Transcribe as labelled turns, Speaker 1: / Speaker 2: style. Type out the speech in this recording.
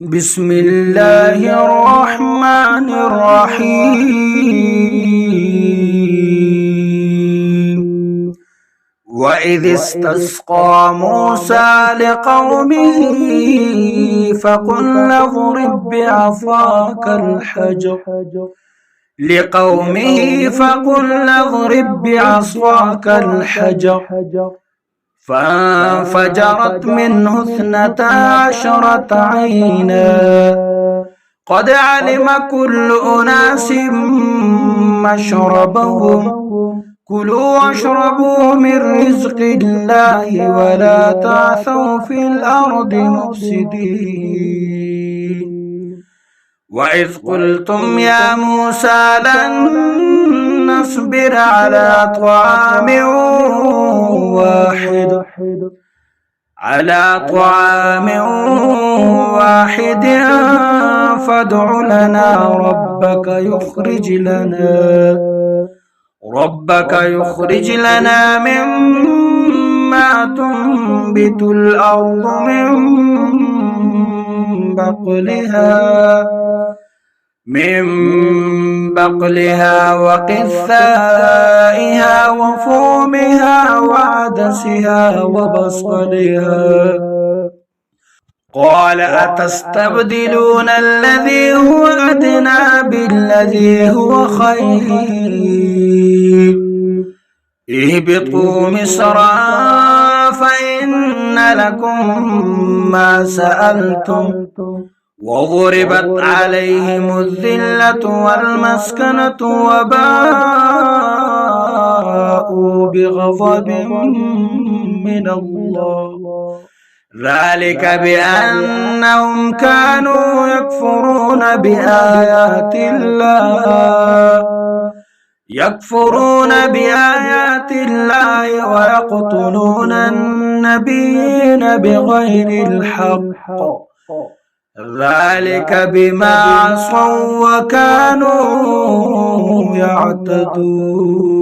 Speaker 1: بسم الله الرحمن الرحيم وإذ استسقى موسى فقل اضرب بعصاك الحجر فانفجرت منه 12 عينا قد علم كل أناس مشربهم كلوا واشربوا من رزق الله ولا تعثوا في الأرض مفسدين وإذ قلتم يا موسى لن نصبر على طعام واحد فادع لنا ربك يخرج لنا مما تنبت الأرض من بقلها وقثائها وفومها وعدسها وبصلها قال أتستبدلون الذي هو أدنى بالذي هو خير اهبطوا مصرا فإن لكم ما سألتم وضربت عليهم الذلة والمسكنة وباءوا بغضب من الله ذلك بأنهم كانوا يكفرون بآيات الله ويقتلون النبيين بغير الحق ذلك بما عصوا وكانوا يعتدون.